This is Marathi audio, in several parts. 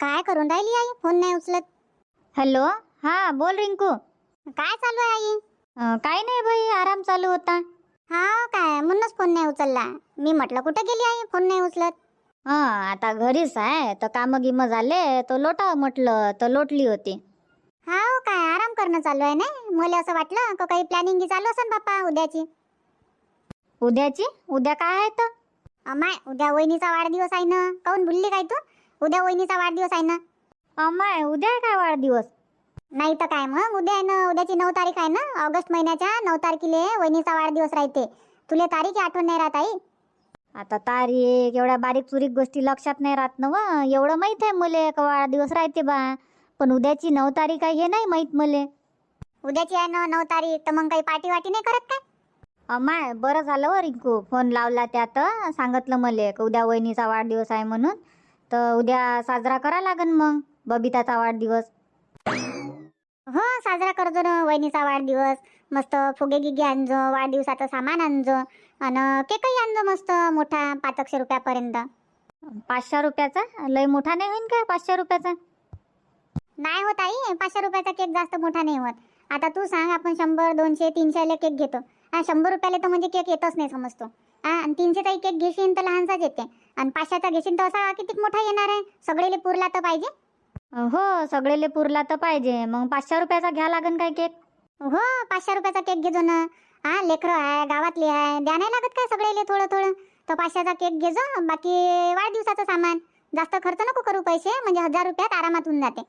काय करून राहिली आई? फोन नाही उचलत. हॅलो. हा बोल रिंकू. काय चालू आहे आई? काही नाही बाई, आराम चालू होता. हा काय म्हणूनच फोन नाही उचलला. मी म्हटलं कुठे गेली आई, फोन नाही उचलत. हा आता घरीच आहे तर काम गिम झाले तर लोटा म्हटलं तर लोटली होती. हा काय आराम करणं चालू आहे ना. मला असं वाटलं का काही प्लॅनिंग चालू असेल बाप्पा उद्याची. उद्याची? उद्या काय आहे तर? अमाय उद्या वहिनीचा वाढदिवस आहे ना. काहून भुलली काय तू? उद्या वहिनीचा वाढदिवस आहे ना. अमाय उद्या आहे काय वाढदिवस? नाही तर काय मग, उद्या आहे ना. उद्याची 9 तारीख आहे ना. ऑगस्ट महिन्याच्या 9 तारखेला वहिनीचा वाढदिवस राहते. तुला तारीख आठवण नाही राहत आई? आता तारीख एवढ्या बारीक चुरीक गोष्टी लक्षात नाही राहत ना व. एवढं माहित आहे मले का वाढदिवस राहते बा, पण उद्याची 9 तारीख आहे हे नाही माहित मले. उद्याची आहे ना 9 तारीख, तर मग काही पार्टी वाटी नाही करत काय? अमाय बरं झालं व रिंकू फोन लावला, त्यात सांगितलं मले का उद्या वहिनीचा वाढदिवस आहे म्हणून. तर उद्या साजरा करा लागन मग बबिताचा वाढदिवस. हो साजरा करतो ना वहिनीचा वाढदिवस. मस्त फुगे गिगे आणजो, वाढदिवसाचं सामान आणजो आणि केकही आणजो मस्त मोठा 500 रुपयापर्यंत. 500 रुपयाचा लय मोठा नाही होईन काय? 500 रुपयाचा नाही होत आई, 500 रुपयाचा केक जास्त मोठा नाही होत. आता तू सांग, आपण 100 200 300 केक घेतो. 100 रुपयाला तर म्हणजे केक येतच नाही समजतो. आणि 300चा केक घेशील तर लहानसाच येते, आणि 500चा घेशील तर असा किती मोठा येणार आहे. सगळेले पुरला तर पाहिजे. हो सगळेले पुरला तर पाहिजे. मग 500 रुपयाचा घ्या लागन काय केक? हो 500 रुपयाचा केक घेजो ना. हा लेकरं आहे, गावातली आहे, द्या नाही लागत काय सगळेले थोडं थोडं. तर 500चा केक घेजो. बाकी वाढदिवसाचं सामान जास्त खर्च नको करू. पैसे म्हणजे 1000 रुपयात आरामात होऊन जाते.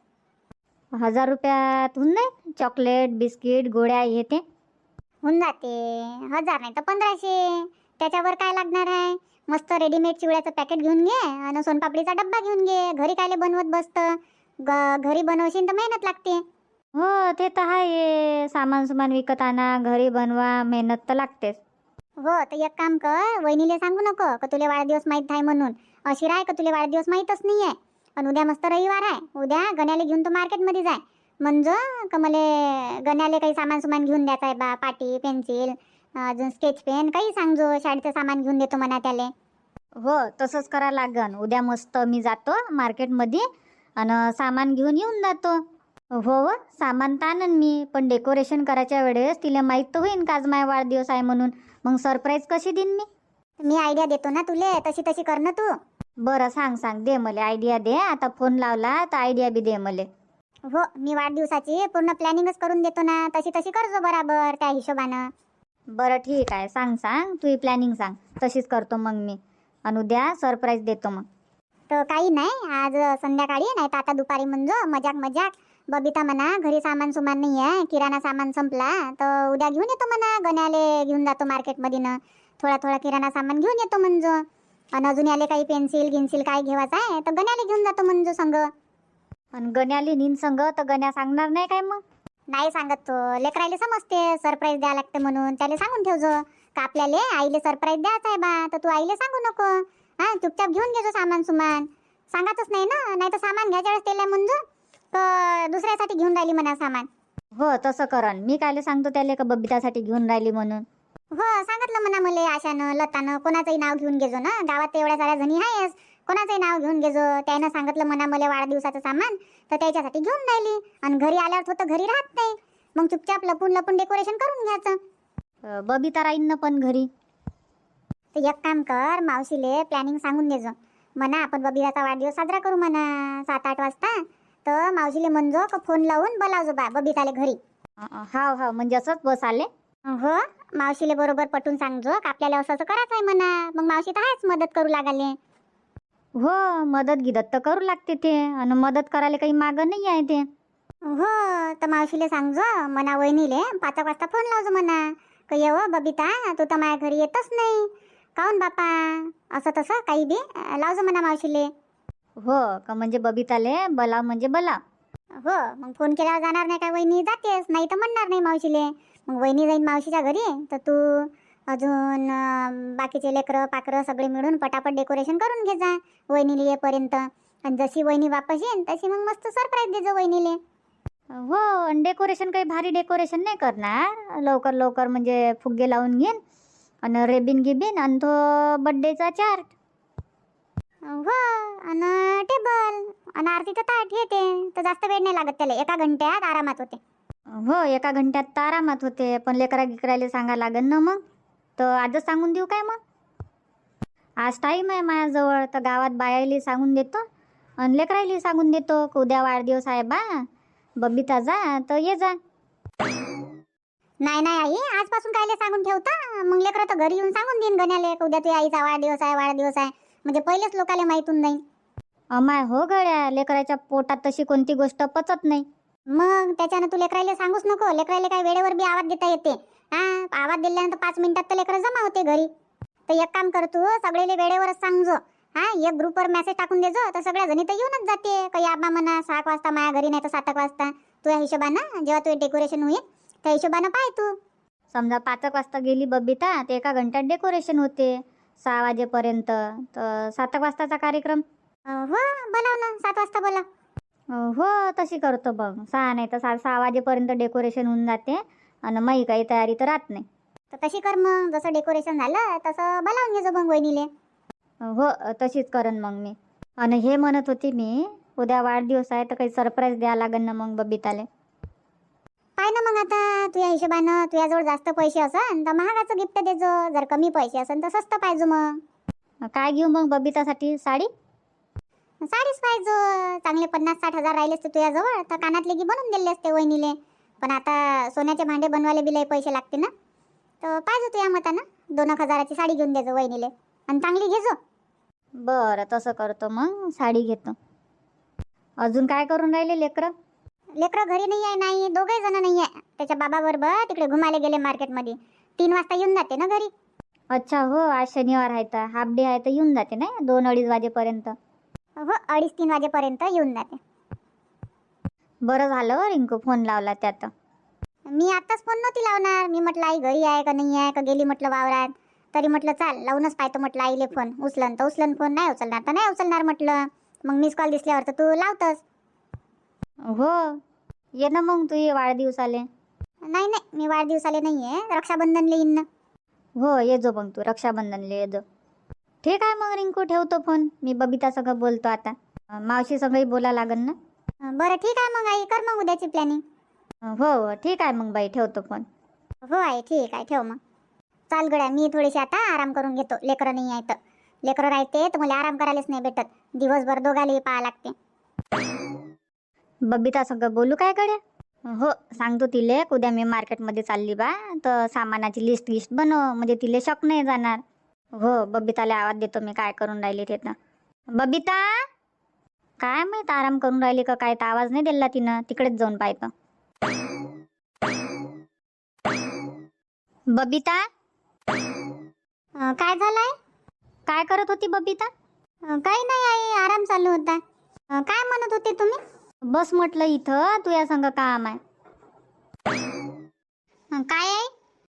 1000 रुपयात होऊन नाही? चॉकलेट बिस्किट गोळ्या हे ते होऊन जाते. 1000 नाही तर 1500. त्याच्यावर काय लागणार आहे? मस्त रेडीमेड चिवड्याचं पॅकेट घेऊन घे आणि सोनपापडीचा डब्बा घेऊन घे. घरी कायले बनवत बसतं. घरी बनवशील तर मेहनत लागते. हो ते तर आहे. सामान सुमान विकत आणा, घरी बनवा, मेहनत तर लागतेच. हो तर एक काम कर, वहिनीला सांगू नको का तुला वाढदिवस माहीत आहे म्हणून. अशी राय का तुला वाढदिवस माहीतच नाही आहे. आणि उद्या मस्त रविवार आहे. उद्या गण्याला घेऊन तो मार्केटमध्ये जाय. म्हणजे का मला गण्याला काही सामान सुमान घेऊन द्यायचं आहे बा. पाटी पेन्सिल अजून स्केच पेन काही सांगजो. शाळेचं सामान घेऊन देतो म्हणा त्याले. हो तसंच करा लागन. उद्या मस्त मी जातो मार्केटमध्ये आणि सामान घेऊन येऊन जातो. हो सामान तर आणन मी, पण डेकोरेशन करायच्या वेळेस तिला माहीत तर होईन का आज माझा वाढदिवस आहे म्हणून. मग सरप्राईज कशी देईन मी? मी आयडिया देतो ना तुले, तशी तशी कर ना तू. बरं सांग सांग दे मला आयडिया दे. आता फोन लावला तर आयडिया बी दे मले. हो मी वाढदिवसाची पूर्ण प्लॅनिंगच करून देतो ना. तशी तशी करजो बराबर त्या हिशोबानं. बरं ठीक आहे, सांग सांग तुझी प्लॅनिंग सांग, तशीच करतो मग मी. आणि उद्या सरप्राईज देतो मग. तर काही नाही, आज संध्याकाळी नाही तर आता दुपारी म्हणजे मजाक मजाक बबिता म्हणा घरी सामान सुमान नाही आहे, किराणा सामान संपला तर उद्या घेऊन येतो म्हणा. गण्याले घेऊन जातो मार्केटमध्ये ना. थोडा थोडा किराणा सामान घेऊन येतो म्हणजे. आणि अजून याले काही पेन्सिल गिन्सिल काय घेवायचं आहे तर गण्याले घेऊन जातो म्हणजे संग. आणि गण्याली नीन संग तर गण्या सांगणार नाही काय मग? नाही सांगत तो. लेकरायले समजते सरप्राईज द्यावं लागते म्हणून. त्याला सांगून ठेवजो का आपल्याला आईले सरप्राईज द्यायचं आहे बा, तर तू आईले सांगू नको. हा चुपचाप घेऊन घेजो सामान सुमान. सांगातच नाही ना. नाही तर सामान घ्यायच्या वेळेस त्याला म्हणजे तर दुसऱ्यासाठी घेऊन राहिली म्हणा सामान. हो तसं करन. मी कायले सांगतो त्याला का बबितासाठी घेऊन राहिली म्हणून. हो सांगितलं म्हणा मले आशानं लतानं. कोणाचंही नाव घेऊन घेजो ना. गावात तर एवढ्या साऱ्या जणी आहेस. कोणाचंही नाव घेऊन घेजो. त्यानं सांगितलं म्हणा मला वाढदिवसाचं सामान, तर त्याच्यासाठी घेऊन राहिली. आणि घरी आल्यावर होतं घरी राहत नाही. मग चुपचाप लपून लपून डेकोरेशन करून घ्यायचं. बबिता राहीन ना पण घरी. तर एक काम कर, मावशीले प्लॅनिंग सांगून देजो म्हणा. आपण बबिताचा वाढदिवस साजरा करू म्हणा 7-8 वाजता. तर मावशीले म्हणजो का फोन लावून बोलावजो बा बबिताले घरी. हाव हाव म्हणजे असंच बस आले. हो मावशीले बरोबर पटून सांगजो का आपल्याला असं असं करायचं आहे म्हणा. मग मावशी तर आहेच मदत करू लागाले. हो मदत गिदत तर करू लागते ते, आणि मदत करायला काही मागं नाही आहे ते. हो तर मावशीले सांगजो म्हणा, वहिनीले 5 वाजता फोन लावजो म्हणा का येव बबिता तू तर माझ्या घरी येतच नाही काहून बापा. असं तसं काही बी लावजो म्हणा मावशीले. हो का म्हणजे बबिताले बोलाव म्हणजे बोलाव. हो मग फोन केल्यावर जाणार नाही काय वहिनी? जातेस. नाही तर म्हणणार नाही मावशीले. मग वहिनी जाईन मावशीच्या घरी, तर तू अजून बाकीचे लेकरं पाकरं सगळे मिळून पटापट डेकोरेशन करून घे जा वहिनीला येईपर्यंत. आणि जशी वहिनी वापस येईन तशी मग मस्त सरप्राईज देजो वहिनीले. हो डेकोरेशन काही भारी डेकोरेशन नाही करणार. लवकर लवकर म्हणजे फुगे लावून घेईन आणि रेबिन गिबिन आणि तो बड्डेचा चार्ट. हो आणि टेबल आणि आरतीचं ताट येते तर जास्त वेळ नाही लागत त्याला, 1 घंट्यात आरामात होते. हो 1 घंट्यात तर आरामात होते, पण लेकरा गिकरायला सांगा लागेल ना मग. तर आजच सांगून देऊ काय मग? आज टाईम आहे माझ्याजवळ, तर गावात बायाला सांगून देतो आणि लेकरायला सांगून देतो की उद्या वाढदिवस आहे बा बबिता जा तर ये जा. नाही नाही आई, आजपासून कायले सांगून ठेवता, मग लेकरं तर घरी येऊन सांगून देईन गण्याले की उद्या तुझ्या आईचा वाढदिवस आहे, वाढदिवस आहे, म्हणजे पहिलेच लोकाले माहितून नाही. अमाय हो गड्या, लेकराच्या पोटात तशी कोणती गोष्ट पचत नाही. मग त्याच्यानं तू लेकराले सांगूच नको. लेकराले काय वेळेवर बी आवाज देता येते? हा, आवाज दिल्यानंतर 5 मिनिटात तर लेकरं जमा होते घरी. तर एक काम कर, तू सगळेले वेळेवरच सांगजो. हा, एक ग्रुपवर मेसेज टाकून देजो, तर सगळ्या जणी तर येऊनच जाते. काही आबा म्हणा 6 वाजता माझ्या घरी, नाही तर 7 वाजता. तुझ्या हिशोबानं जेव्हा तुझे डेकोरेशन होईल त्या हिशोबानं पाय तू. समजा 5 वाजता गेली बबिता, ते 1 घंट्यात डेकोरेशन होते 6 वाजेपर्यंत, तर 7 वाजताचा कार्यक्रम. हो, बोलाव ना, 7 वाजता बोला. हो तशी करतो बघ. 6 नाही तर 6 वाजेपर्यंत डेकोरेशन होऊन जाते आणि माही काही तयारी तर राहत नाही. तर तशी कर मग, जसं डेकोरेशन झालं तसं बोलावून घे मग वहिनीले. हो तशीच करण मग मी. आणि हे म्हणत होती मी, उद्या वाढदिवस आहे तर काही सरप्राईज द्यावं लागेल ना मग बबिताले. पाय ना मग आता तुझ्या हिशोबानं, तुझ्याजवळ जास्त पैसे असन तर महागाचं गिफ्ट देजो, जर कमी पैसे असन तर स्वस्त पाहिजे. मग काय घेऊ मग बबितासाठी? साडी? साडीच पाहिजे. चांगले 50-60 हजार राहिलेच ते तुझ्याजवळ, तर कानातले की बनवून दिले असते वहिनीले. पण आता सोन्याचे भांडे बनवायला बी लय पैसे लागते ना, तर पाहिजे तुझ्या मतानं 2-1 हजाराची साडी घेऊन देजो वहिनीले, आणि चांगली घेजो. बरं तसं करतो मग, साडी घेतो. अजून काय करून राहिले लेकरं? लेकरं घरी नाही आहे. नाही, दोघे जण नाही आहे. त्याच्या बाबाबरोबर तिकडे घुमायला गेले मार्केटमध्ये. 3 वाजता येऊन जाते ना घरी. अच्छा हो, आज शनिवार आहे तर हाफ डे आहे तर येऊन जाते ना 2-2:30 वाजेपर्यंत. हो, 2:30-3 वाजेपर्यंत येऊन जाते. बरं झालं रिंकू फोन लावला त्यात. मी आताच फोन नव्हती लावणार. मी म्हटलं आई घरी आहे का नाही आहे, का गेली म्हटलं वावरात. तरी म्हटलं चाल लावूनच पाहतो म्हटलं आईले फोन. उचलन तर उचलन, फोन नाही उचलणार तर नाही उचलणार म्हटलं. मग मिस कॉल दिसल्यावर तर तू लावतस. हो ये ना मग तू, ये वाढदिवसाले. नाही नाही, मी वाढदिवसाले नाही आहे, रक्षाबंधनला येईन ना. हो ये जो मग तू रक्षाबंधनले ये जो. ठीक आहे मग रिंकू, ठेवतो फोन. मी बबिता सगळं बोलतो आता. मावशी सगळी बोला लागन ना. बरं ठीक आहे मग आई, कर मग उद्याची प्लॅनिंग. हो ठीक आहे मग बाई, ठेवतो फोन. हो आई, ठीक आहे, ठेव मग. चाल गड्या, मी थोडीशी आता आराम करून घेतो. लेकरं नाही आहे तर. लेकरं राहते तर मला आराम करायलाच नाही भेटत. दिवसभर दोघालेही पाहा लागते. बबिता सगळं बोलू काय गड्या? हो सांगतो तिले, उद्या मी मार्केटमध्ये चालली बा, तर सामानाची लिस्ट बनव, म्हणजे तिले शॉक नाही जाणार. हो बबिताला आवाज देतो मी काय करून राहिली ते. तर बबिता काय माहित आराम करून राहिली का काय, तर आवाज नाही दिला तिनं. तिकडेच जाऊन पाहतो. बबिता काय झालंय? काय करत होती बबिता? काही नाही आई, आराम चालू होता. काय म्हणत होते तुम्ही? बस म्हटलं इथं, तुझ्या संग काम आहे. काय आहे?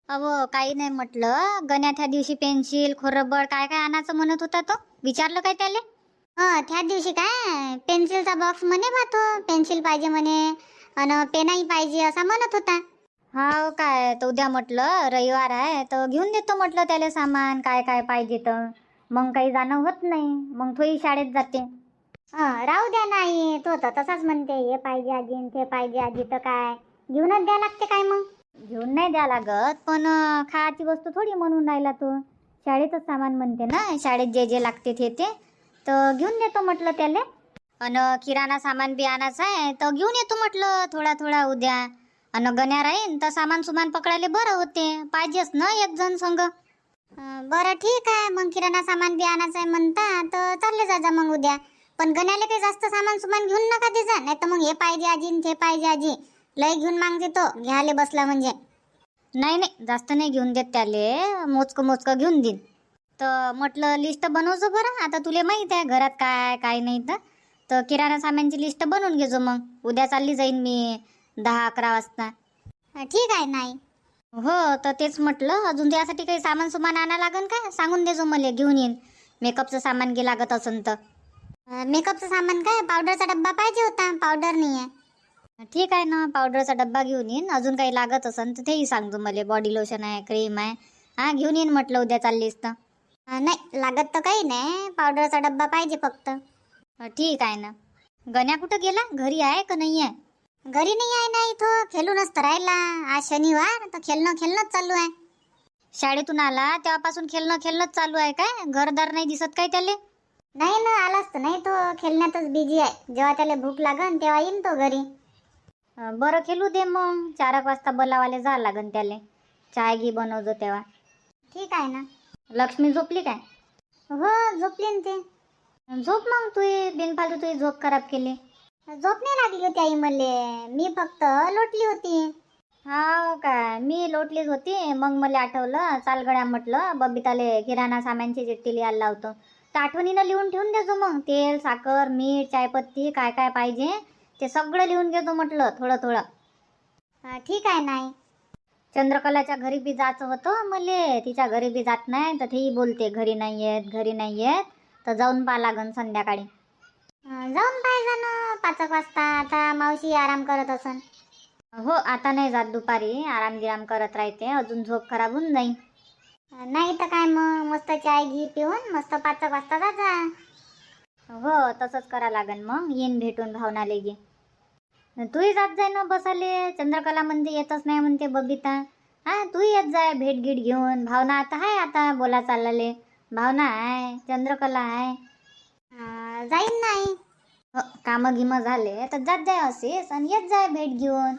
अहो काही नाही म्हटलं. गण्या त्या दिवशी पेन्सिल खोरबड काय काय आणायचं म्हणत होता, तो विचारलं काय त्याले? त्या दिवशी काय पेन्सिलचा बॉक्स म्हणे बा, तो पेन्सिल पाहिजे म्हणे आणि पेनही पाहिजे असा म्हणत होता. हा काय, तर उद्या म्हटलं रविवार आहे तर घेऊन देतो म्हटलं त्याला सामान काय काय पाहिजे. तर मग काही जाणं होत नाही, मग थोडी शाळेत जाते. राहू द्या. नाही तो तर तसाच म्हणते, हे पाहिजे आजी ते पाहिजे आजी, तर काय घेऊनच द्या लागते काय? मग घेऊन नाही द्या लागत, पण खायची वस्तू थोडी म्हणून राहिला तो. शाळेतच सामान म्हणते ना, शाळेत जे जे लागते ते तर घेऊन देतो म्हटलं त्याला. आणि किराणा सामान बी आणायचं आहे तर घेऊन येतो म्हटलं थोडा थोडा उद्या. आणि गण्या राहीन तर सामान सुमान पकडायला बरं होते, पाहिजेच ना एक जण संग. बरं ठीक आहे, मग किराणा सामान बी आणायचं आहे म्हणता तर चालले जा मग उद्या. पण गण्याला काही जास्त सामान सुमान घेऊन नका दे जा, नाही तर मग हे पाहिजे आजी ते पाहिजे आजी लय घेऊन मागते तो, घ्यायला बसला म्हणजे. नाही नाही जास्त नाही घेऊन देत त्याले, मोजकं मोजकं घेऊन देईन. तर म्हटलं लिस्ट बनवजो बरं, आता तुला माहीत आहे घरात काय काय नाही. तर किराणा सामानची लिस्ट बनवून घेजो, मग उद्या चालली जाईन मी 10-11 वाजता. ठीक आहे. नाही हो तर तेच म्हटलं, अजून त्यासाठी काही सामान सुमान आणा लागन का सांगून देजो मला, घेऊन येईन. मेकअपचं सामान गे लागत असन तर. मेकअपचं सामान काय, पावडरचा डब्बा पाहिजे होता, पावडर नाही आहे. ठीक आहे ना, पावडरचा डब्बा घेऊन येईन. अजून काही लागत असन तर तेही सांगतो मला, बॉडी लोशन आहे, क्रीम आहे. हा घेऊन येईन म्हटलं उद्या चाललीस तर. नाही लागत तर काही नाही, पावडरचा डब्बा पाहिजे फक्त. ठीक आहे ना. गण्या कुठं गेला? घरी आहे का नाही आहे? घरी नाही आहे ना, इथं खेळूनच तर राहिला. आज शनिवार तर खेळणंच चालू आहे. शाळेतून आला तेव्हापासून खेळणंच चालू आहे काय? घरदार नाही दिसत काय त्याले? नाही ना, आलाच तर नाही तो, खेळण्यातच बिझी आहे. जेव्हा त्याला भूक लागन तेव्हा येईन तो घरी. बरं खेळू दे मग. 4 वाजता बोलावाले जा लागन त्याले. चाय घी बनवजो तेव्हा. ठीक आहे ना. लक्ष्मी झोपली काय? हो झोपली ना ते. झोप मग, तू बिनफालतू तुझी झोप खराब केली. झोप नाही लागली होती आई मले, मी फक्त लोटली होती. हा काय, मी लोटलीच होती. मग मला आठवलं, चाल गड्या म्हटलं बबिताले किराणा सामानची चिठ्ठी लिहायला लावतो. तर आठवणीनं लिहून ठेवून देजो मग. तेल, साखर, मीठ, चायपत्ती काय काय पाहिजे ते सगळं लिहून घेतो म्हटलं, थोडं थोडं. ठीक आहे नाही. चंद्रकलाच्या घरी बी जायचं होतं मले. तिच्या घरी बी जात नाही तर तेही बोलते घरी नाही येत. तर जाऊन पहा लागन संध्याकाळी. जाऊन पाहिजे ना 5 वाजता. आता मावशी आराम करत असन. हो, आता नाही जात, दुपारी आराम करत राहते. अजून झोप खराब होऊन जाईल. नाही तर काय, मग मस्त चाय घी पिऊन मस्त 5 वाजता जा. हो, तसंच करा लागन मग. येईन भेटून भावनाले गे. तूही जात जाय ना बसाले. चंद्रकला म्हणते येतच नाही म्हणते बबिता. हा, तू येत जाय भेट गीट घेऊन. भावना आता आहे, आता बोला चालले. भावना आहे, चंद्रकला आहे. जाईन नाही. कामं गिमं झाले तर जात जाय असेच आणि येत जाय भेट घेऊन.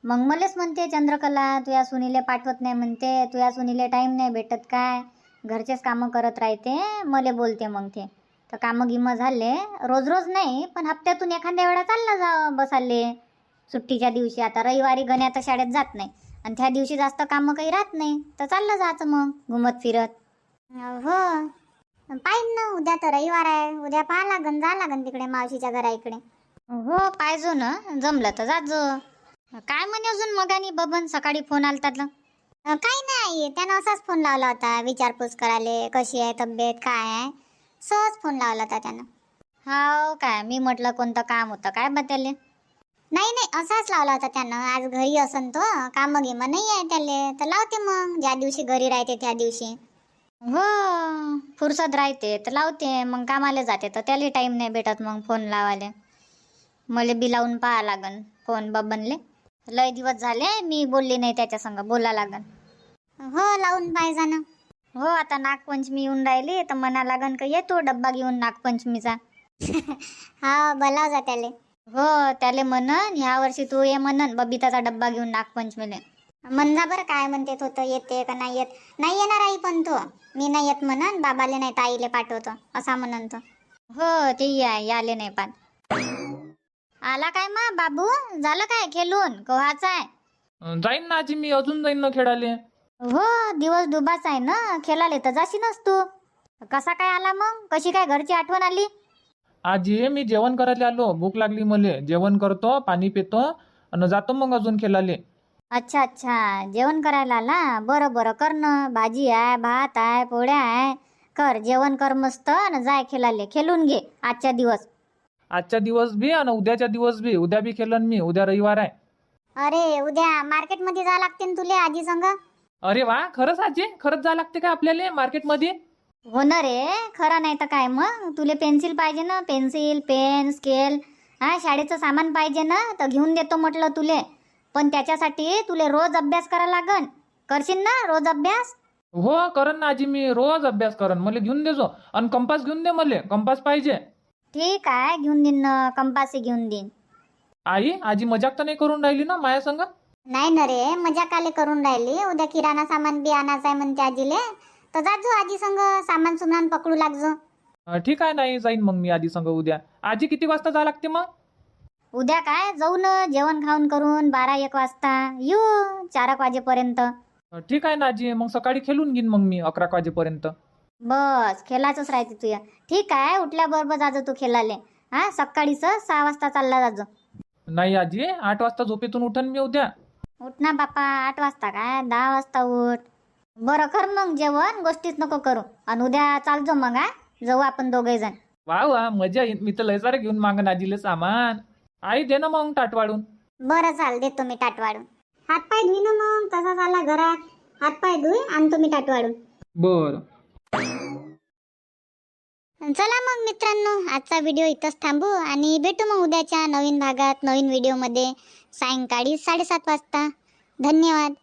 मग मलेच म्हणते चंद्रकला तुया सुनीले पाठवत नाही म्हणते. तुया सुनीले टाईम नाही भेटत काय? घरचेच कामं करत राहते. मले बोलते मग ते. तर कामं गिमं झाले, रोज रोज नाही पण हप्त्यातून एखाद्या वेळा चालला जा बसाले. सुट्टीच्या दिवशी. आता रविवारी गण्या तर शाळेत जात नाही आणि त्या दिवशी जास्त कामं काही राहत नाही, तर चाललं जायचं मग घुमत फिरत. हो पाहिन ना, उद्या तर रविवार आहे. उद्या पाहा लागन, जा लागन तिकडे मावशीच्या घरा इकडे. हो पाहिजो ना, जमलं तर जाजो. काय म्हणे अजून मगानी बबन? सकाळी फोन आलता तर. काही नाही, त्यानं असाच फोन लावला होता विचारपूस करायले, कशी आहे तब्येत काय आहे. सहज फोन लावला होता त्यानं. हाव काय, मी म्हटलं कोणतं काम होतं काय बताले. नाही नाही, असाच लावला होता त्यानं. आज घरी असन तो, कामं गिमं नाही आहे त्याले, तर लावते मग ज्या दिवशी घरी राहते त्या दिवशी. हो, फुरसत राहते तर लावते. मग कामाला जाते तर त्याला टाईम नाही भेटत मग फोन लावाले. मला बी लावून पाहा लागन फोन बबनले. लय दिवस झाले मी बोलली नाही त्याच्या संग, बोला लागन. हो लावून पाहिजे ना. हो, आता नागपंचमी येऊन राहिली तर म्हणा लागन का येतो डब्बा घेऊन नागपंचमीचा. हा बोलाव जा त्याले. हो, त्याले म्हणन ह्या वर्षी तू ये म्हणन बबिताचा डब्बा घेऊन नागपंचमीले. म्हणजा बरं काय म्हणते तो, येते का नाही येत. नाही येणार आई पण तो. मी नाही येत म्हणन, बाबाले नाही ताईले पाठवतो असा म्हणन तो. हो, ते याले नाही पान. आला काय मा बाबू? झालं काय खेळून? कव्हाचा आहे? जाईन ना आजी, मी अजून जाईन ना खेळाले. हो, दिवस डुबाच आहे ना, खेळाले तर जाशीनच तू. कसा काय आला मग? कशी काय घरची आठवण आली? आजी मी जेवण करायला आलो, भूक लागली मले. जेवण करतो, पाणी पितो आणि जातो मग अजून खेळाले. अच्छा अच्छा, जेवण करायला आला. बरं बरं, कर ना. भाजी आहे, भात आहे, पोळ्या आहे. कर जेवण कर मस्त आणि जाय खेळाले. खेळून घे आजच्या दिवस. आजच्या दिवस बी आणि उद्याच्या दिवस बी. उद्या बी खेळन मी, उद्या रविवार आहे. अरे उद्या मार्केटमध्ये जा लागते ना तुले आजी संग. अरे वा, खरंच आजी? खरंच जा लागते का आपल्याला मार्केटमध्ये? हो ना रे, खरं नाही तर काय मग. तुले पेन्सिल पाहिजे ना, पेन्सिल पेन स्केल. हा, शाळेचं सामान पाहिजे ना, तर घेऊन देतो म्हटलं तुले. पण त्याच्यासाठी तुले रोज अभ्यास करा लागन. करशील ना रोज अभ्यास? हो करन ना आजी, मी रोज अभ्यास करन. मला घेऊन देजो. आणि कंपास घेऊन दे, मला कंपास पाहिजे. ठीक आहे, घेऊन देईन ना, कंपासही घेऊन देईन. आई, आजी मजाक तर नाही करून राहिली ना माया संग? नाही ना रे, मजा काले करून राहिली. उद्या किराणा सामान बी आणायचं आहे म्हणते आजीले, तर जाजो आजी संग, सामान सुमान पकडू लागजो. ठीक आहे, नाही जाईन मग मी आजी संग उद्या. आजी किती वाजता जा लागते मग? उद्या काय जाऊ ना, जेवण खाऊन करून 12-1 वाजता येऊ, 4 वाजेपर्यंत. ठीक आहे ना आजी, मग सकाळी खेळून घेईन मग मी 11 वाजेपर्यंत. बस खेळायचंच राहते तुया. ठीक आहे, उठल्याबरोबर जाजो तू खेळाले. हा, सकाळीच 6 वाजता चालला जाजो. नाही आजी, 8 वाजता झोपेतून उठन मी उद्या. उठ ना बापा, 8 वाजता काय 10 वाजता उठ. बरं कर मग जेवण, गोष्टीच नको करू. आणि उद्या चालजो मग. हा, जाऊ आपण दोघे जण. वा वा, मजा येईल. मी तर लय सारं घेऊन मागन आजीले सामान. आई दे ना मग ताट वाढून. बरं चाल, देतो मी ताट वाढून. हातपाय धुई ना मग, तसा झाला घरात. हातपाय धुई आणतो मी ताट वाढून. बर. चला मग मित्रांनो, आजचा व्हिडिओ इथंच थांबू आणि भेटू मग उद्याच्या नवीन भागात नवीन व्हिडिओमध्ये सायंकाळी 7:30 वाजता. धन्यवाद.